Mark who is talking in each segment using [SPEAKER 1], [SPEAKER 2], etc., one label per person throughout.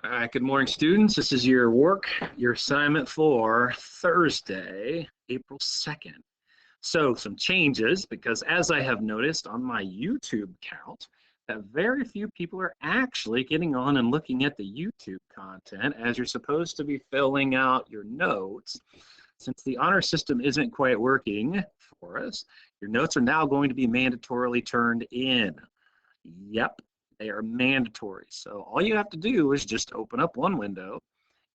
[SPEAKER 1] All right, good morning, students. This is your assignment for Thursday, April 2nd. So some changes, because as I have noticed on my YouTube account, that very few people are actually getting on and looking at the YouTube content as you're supposed to be filling out your notes. Since the honor system isn't quite working for us, your notes are now going to be mandatorily turned in. Yep. They are mandatory. So all you have to do is just open up one window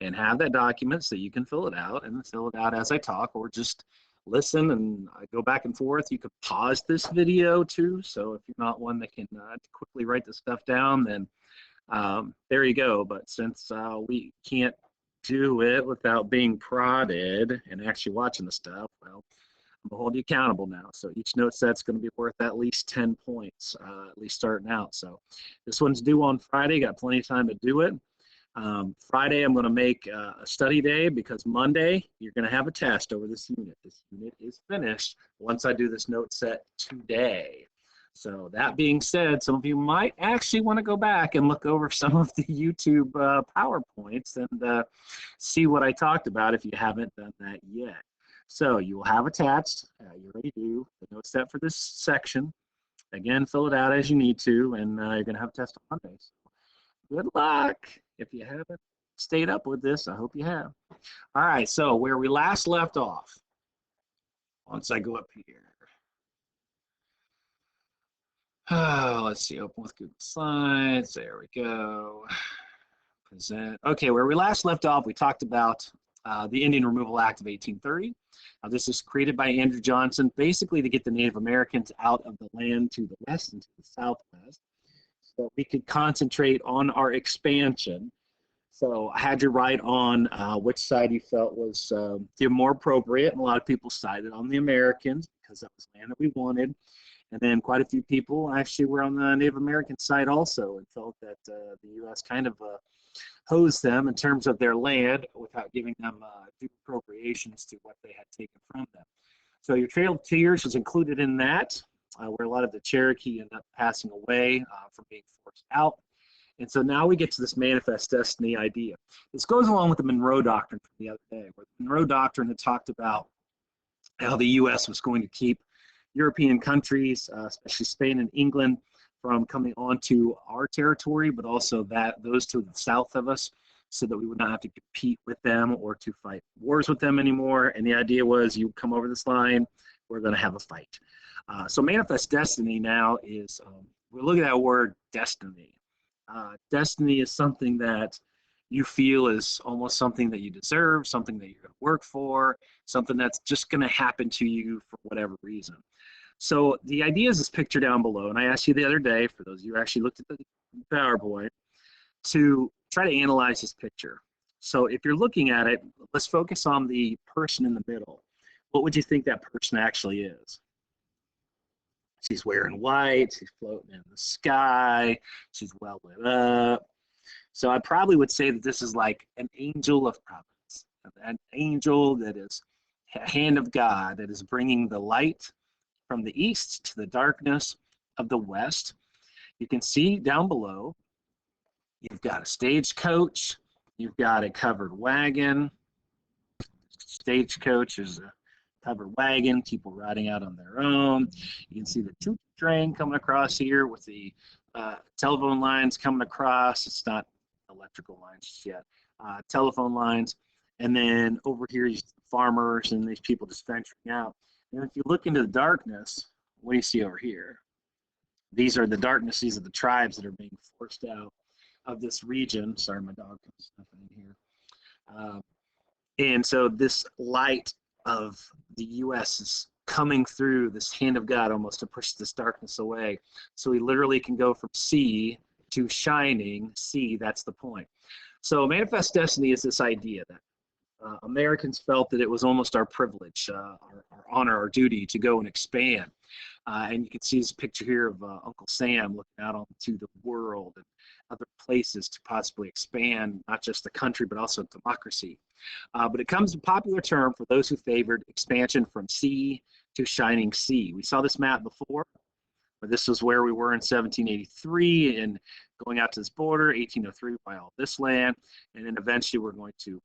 [SPEAKER 1] and have that document so you can fill it out and fill it out as I talk, or just listen and I go back and forth. You could pause this video too. So if you're not one that can quickly write the stuff down, then there you go. But since we can't do it without being prodded and actually watching the stuff, well, I'm gonna hold you accountable now. So each note set's going to be worth at least 10 points, at least starting out. So this one's due on Friday. Got plenty of time to do it. Friday, I'm going to make a study day because Monday, you're going to have a test over this unit. This unit is finished once I do this note set today. So that being said, some of you might actually want to go back and look over some of the YouTube PowerPoints and see what I talked about if you haven't done that yet. So you will have attached, you already do, the note set for this section. Again, fill it out as you need to, and you're going to have a test on Monday. So good luck. If you haven't stayed up with this, I hope you have. All right, so where we last left off, once I go up here. Oh, let's see, open with Google Slides. There we go. Present. Okay, where we last left off, we talked about the Indian Removal Act of 1830. This is created by Andrew Johnson, basically to get the Native Americans out of the land to the west and to the southwest, so we could concentrate on our expansion. So I had you write on which side you felt was the more appropriate, and a lot of people sided on the Americans because that was the land that we wanted. And then quite a few people actually were on the Native American side also and felt that the U.S. kind of hosed them in terms of their land without giving them due appropriations to what they had taken from them. So your Trail of Tears was included in that, where a lot of the Cherokee ended up passing away from being forced out. And so now we get to this manifest destiny idea. This goes along with the Monroe Doctrine from the other day, where the Monroe Doctrine had talked about how the U.S. was going to keep European countries, especially Spain and England, from coming onto our territory, but also those to the south of us, so that we would not have to compete with them or to fight wars with them anymore. And the idea was, you come over this line, we're going to have a fight. So manifest destiny now is, we're looking at that word destiny. Destiny is something that you feel is almost something that you deserve, something that you're going to work for, something that's just going to happen to you for whatever reason. So the idea is this picture down below, and I asked you the other day, for those of you who actually looked at the PowerPoint, to try to analyze this picture. So if you're looking at it, let's focus on the person in the middle. What would you think that person actually is? She's wearing white, she's floating in the sky, she's well lit up. So I probably would say that this is like an angel of providence, an angel that is a hand of God that is bringing the light from the east to the darkness of the west. You can see down below, you've got a stagecoach, you've got a covered wagon. Stagecoach is a covered wagon, people riding out on their own. You can see the choo-choo train coming across here with the telephone lines coming across. It's not electrical lines yet, telephone lines. And then over here, farmers and these people just venturing out. And if you look into the darkness, what do you see over here? These are the darkness, these are the tribes that are being forced out of this region. Sorry, my dog comes snuffing in here. And so this light of the U.S. is coming through, this hand of God almost, to push this darkness away. So we literally can go from sea to shining sea. That's the point. So manifest destiny is this idea that Americans felt that it was almost our privilege, our honor, our duty to go and expand. And you can see this picture here of Uncle Sam looking out onto the world and other places to possibly expand, not just the country, but also democracy. But it comes a popular term for those who favored expansion from sea to shining sea. We saw this map before. This was where we were in 1783, and going out to this border, 1803, buy all this land, and then eventually we're going to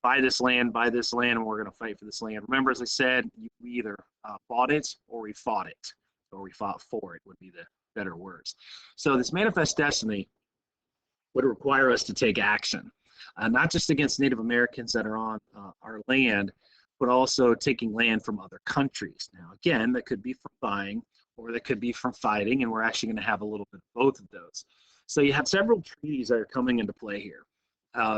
[SPEAKER 1] buy this land, and we're going to fight for this land. Remember, as I said, we either bought it or we fought it, or we fought for it would be the better words. So this manifest destiny would require us to take action, not just against Native Americans that are on our land, but also taking land from other countries. Now, again, that could be from buying or that could be from fighting, and we're actually going to have a little bit of both of those. So you have several treaties that are coming into play here.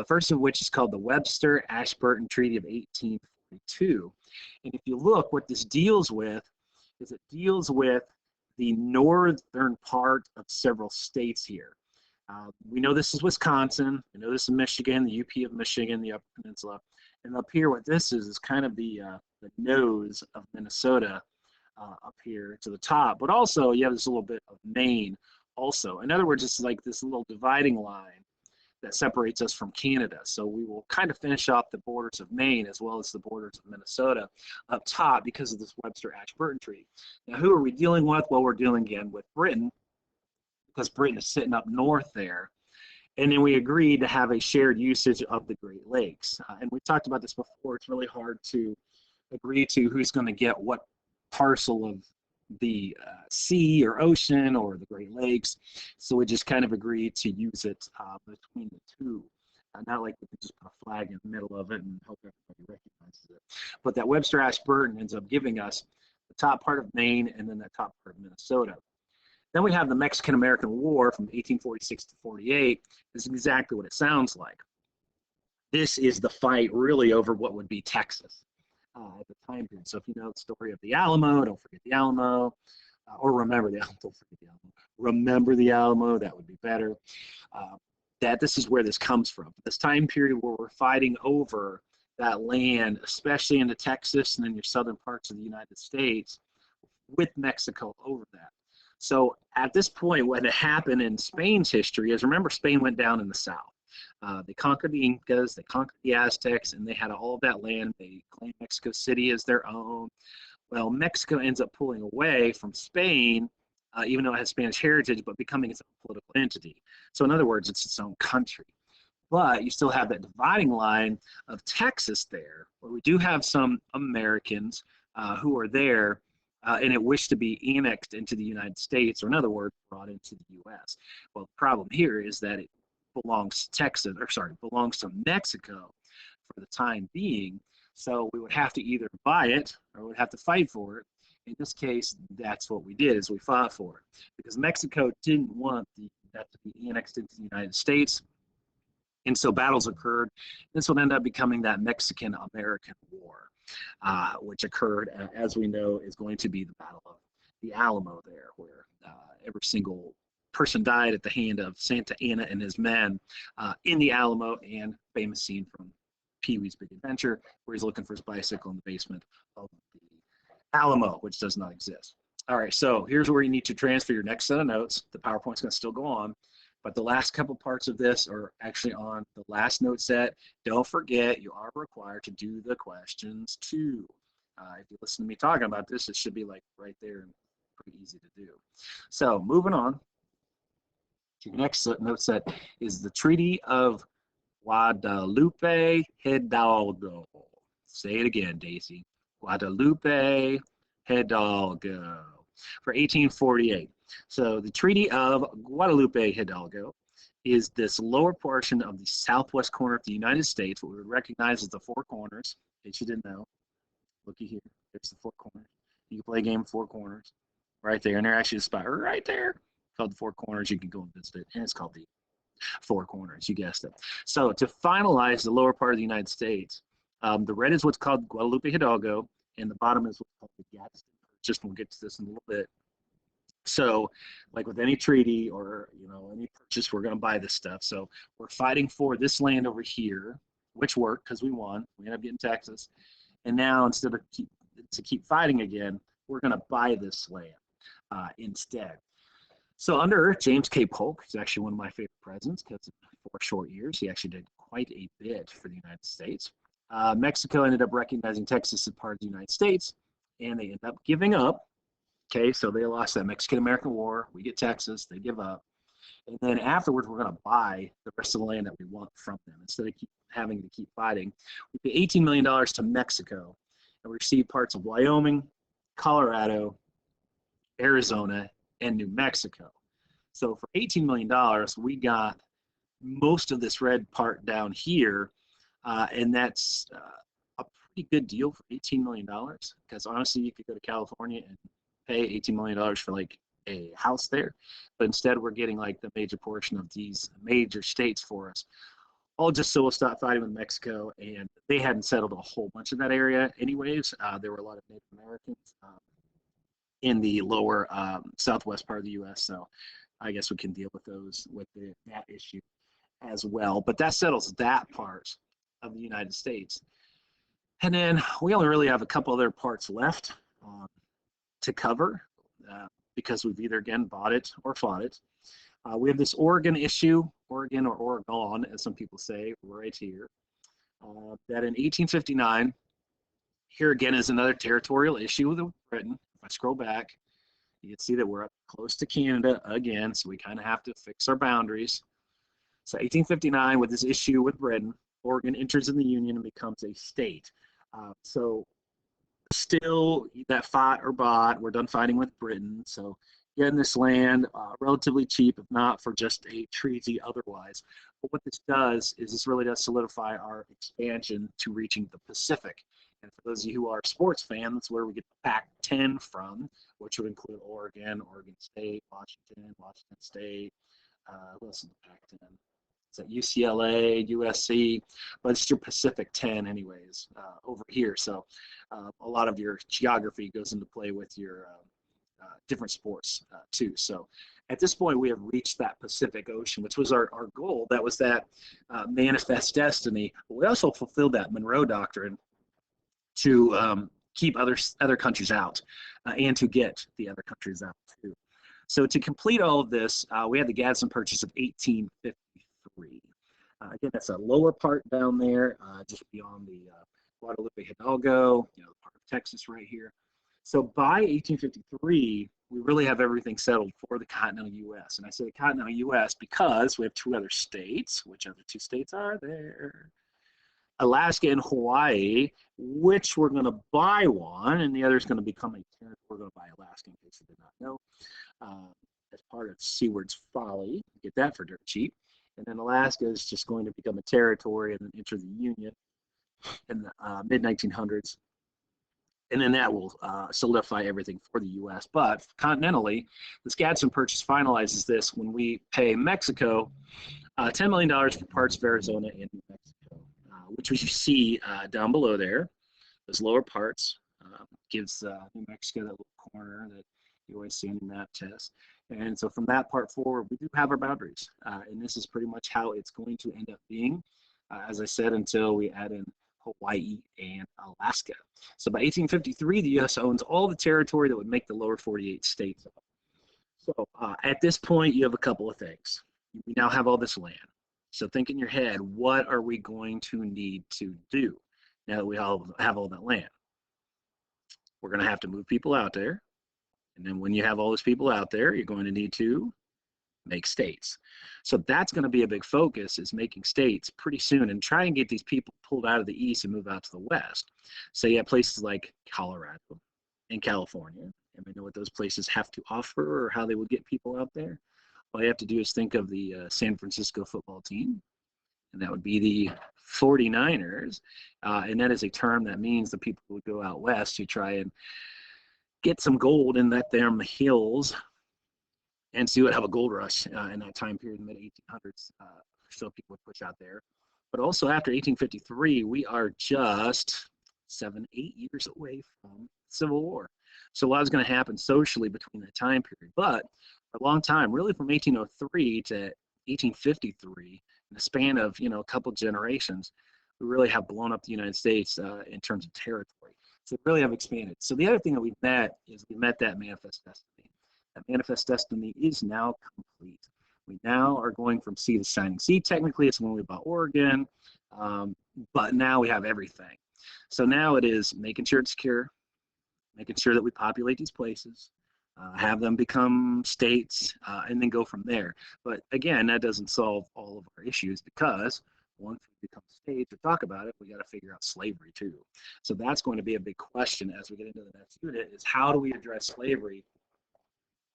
[SPEAKER 1] First of which is called the Webster-Ashburton Treaty of 1842. And if you look, what this deals with is it deals with the northern part of several states here. We know this is Wisconsin, we know this is Michigan, the UP of Michigan, the Upper Peninsula, and up here what this is kind of the nose of Minnesota up here to the top, but also you have this little bit of Maine also. In other words, it's like this little dividing line that separates us from Canada. So we will kind of finish off the borders of Maine as well as the borders of Minnesota up top because of this Webster-Ashburton Treaty. Now, who are we dealing with? Well, we're dealing again with Britain, because Britain is sitting up north there. And then we agreed to have a shared usage of the Great Lakes. And we talked about this before. It's really hard to agree to who's going to get what parcel of the sea or ocean or the Great Lakes. So we just kind of agreed to use it between the two. Not like we could just put a flag in the middle of it and hope everybody recognizes it. But that Webster-Ashburton ends up giving us the top part of Maine and then that top part of Minnesota. Then we have the Mexican-American War from 1846 to 48. This is exactly what it sounds like. This is the fight really over what would be Texas at the time period. So if you know the story of the Alamo, don't forget the Alamo, or remember the Alamo, don't forget the Alamo. Remember the Alamo, that would be better. That this is where this comes from. This time period where we're fighting over that land, especially into Texas and in your southern parts of the United States, with Mexico over that. So at this point, what had happened in Spain's history is, remember, Spain went down in the south. They conquered the Incas, they conquered the Aztecs, and they had all of that land. They claimed Mexico City as their own. Well, Mexico ends up pulling away from Spain, even though it has Spanish heritage, but becoming its own political entity. So in other words, it's its own country. But you still have that dividing line of Texas there, where we do have some Americans who are there, and it wished to be annexed into the United States, or in other words, brought into the U.S. Well, the problem here is that it belongs to Mexico for the time being. So we would have to either buy it or we'd have to fight for it. In this case, that's what we did, is we fought for it, because Mexico didn't want that to be annexed into the United States. And so battles occurred. This would end up becoming that Mexican-American War, which occurred, as we know, is going to be the Battle of the Alamo there, where every single person died at the hand of Santa Anna and his men in the Alamo, and famous scene from Pee-wee's Big Adventure, where he's looking for his bicycle in the basement of the Alamo, which does not exist. All right, so here's where you need to transfer your next set of notes. The PowerPoint's going to still go on, but the last couple parts of this are actually on the last note set. Don't forget, you are required to do the questions too. If you listen to me talking about this, it should be like right there and pretty easy to do. So moving on, your next note set is the Treaty of Guadalupe Hidalgo. Say it again, Daisy. Guadalupe Hidalgo for 1848. So the Treaty of Guadalupe Hidalgo is this lower portion of the southwest corner of the United States, what we would recognize as the Four Corners. In case you didn't know, looky here, there's the Four Corners. You can play a game of Four Corners right there, and there's actually a spot right there called the Four Corners. You can go and visit it, and it's called the Four Corners, you guessed it. So to finalize the lower part of the United States, the red is what's called Guadalupe Hidalgo, and the bottom is what's called the Gadsden Purchase. We'll get to this in a little bit. So like with any treaty or any purchase, we're going to buy this stuff. So we're fighting for this land over here, which worked because we won. We ended up getting Texas. And now instead of keep fighting again, we're going to buy this land instead. So under James K. Polk, who's actually one of my favorite presidents, because in 4 short years, he actually did quite a bit for the United States. Mexico ended up recognizing Texas as part of the United States, and they ended up giving up. Okay, so they lost that Mexican-American War. We get Texas, they give up. And then afterwards, we're going to buy the rest of the land that we want from them instead of having to keep fighting. We pay $18 million to Mexico, and we receive parts of Wyoming, Colorado, Arizona, and New Mexico. So for $18 million, we got most of this red part down here, and that's a pretty good deal for $18 million, because honestly, you could go to California and pay $18 million for like a house there, but instead we're getting like the major portion of these major states for us, all just so we'll stop fighting with Mexico. And they hadn't settled a whole bunch of that area anyways. There were a lot of Native Americans in the lower southwest part of the U.S., so I guess we can deal with those, with that issue as well. But that settles that part of the United States. And then we only really have a couple other parts left to cover because we've either, again, bought it or fought it. We have this Oregon issue, Oregon or Oregon, as some people say, right here, that in 1859, here again is another territorial issue with Britain. If I scroll back, you can see that we're up close to Canada again, so we kind of have to fix our boundaries. So 1859, with this issue with Britain, Oregon enters in the Union and becomes a state. So still that fought or bought, we're done fighting with Britain, so getting this land relatively cheap, if not for just a treaty otherwise. But what this does is this really does solidify our expansion to reaching the Pacific. And for those of you who are sports fans, that's where we get the Pac-10 from, which would include Oregon, Oregon State, Washington, Washington State. Who else is the Pac-10? Is that UCLA, USC? But it's your Pacific 10 anyways over here. So a lot of your geography goes into play with your different sports too. So at this point, we have reached that Pacific Ocean, which was our goal. That was that manifest destiny. But we also fulfilled that Monroe Doctrine to keep other countries out and to get the other countries out too. So to complete all of this, we had the Gadsden Purchase of 1853. Again, that's a lower part down there, just beyond the Guadalupe Hidalgo, part of Texas right here. So by 1853, we really have everything settled for the continental U.S. And I say the continental U.S. because we have two other states. Which other two states are there? Alaska and Hawaii, which we're going to buy one, and the other is going to become a territory. We're going to buy Alaska, in case you did not know, as part of Seward's Folly. Get that for dirt cheap. And then Alaska is just going to become a territory and then enter the Union in the mid-1900s. And then that will solidify everything for the U.S. But continentally, the Gadsden Purchase finalizes this when we pay Mexico $10 million for parts of Arizona and New Mexico, which we see down below there. Those lower parts gives New Mexico that little corner that you always see on the map test. And so from that part forward, we do have our boundaries. And this is pretty much how it's going to end up being, as I said, until we add in Hawaii and Alaska. So by 1853, the U.S. owns all the territory that would make the lower 48 states. So at this point, you have a couple of things. We now have all this land. So think in your head, what are we going to need to do now that we all have all that land? We're going to have to move people out there. And then when you have all those people out there, you're going to need to make states. So that's going to be a big focus, is making states pretty soon and try and get these people pulled out of the east and move out to the west. So you have places like Colorado and California, and we know what those places have to offer or how they would get people out there. All you have to do is think of the San Francisco football team, and that would be the 49ers. And that is a term that means the people would go out west to try and get some gold in that there in the hills, and so you would have a gold rush in that time period in the mid-1800s. So people would push out there. But also after 1853, we are just 7-8 years away from Civil War. So a lot is going to happen socially between that time period. But for a long time, really from 1803 to 1853, in the span of a couple generations, we really have blown up the United States in terms of territory. So really have expanded. So the other thing that we've met is we met that manifest destiny. That manifest destiny is now complete. We now are going from sea to shining sea. Technically, it's when we bought Oregon, but now we have everything. So now it is making sure it's secure, making sure that we populate these places, have them become states, and then go from there. But again, that doesn't solve all of our issues, because once we become states or talk about it, we got to figure out slavery too. So that's going to be a big question as we get into the next unit, is how do we address slavery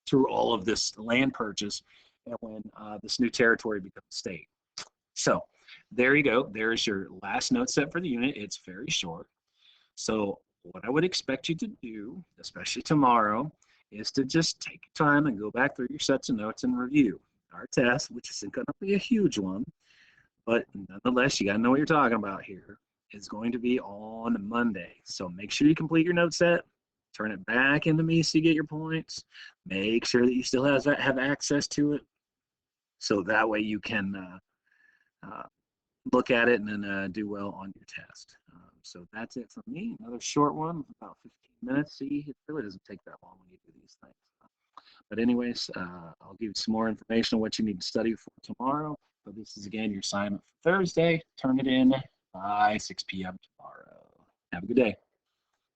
[SPEAKER 1] through all of this land purchase and when this new territory becomes state. So there you go. There's your last note set for the unit. It's very short. So what I would expect you to do, especially tomorrow, is to just take your time and go back through your sets of notes and review. Our test, which isn't going to be a huge one, but nonetheless, you got to know what you're talking about here, is going to be on Monday. So make sure you complete your note set, turn it back into me so you get your points. Make sure that you still have access to it, so that way you can look at it and then do well on your test. So that's it from me. Another short one, about 15 minutes. See, it really doesn't take that long when you do these things. But anyways, I'll give you some more information on what you need to study for tomorrow. But this is, again, your assignment for Thursday. Turn it in by 6 p.m. tomorrow. Have a good day.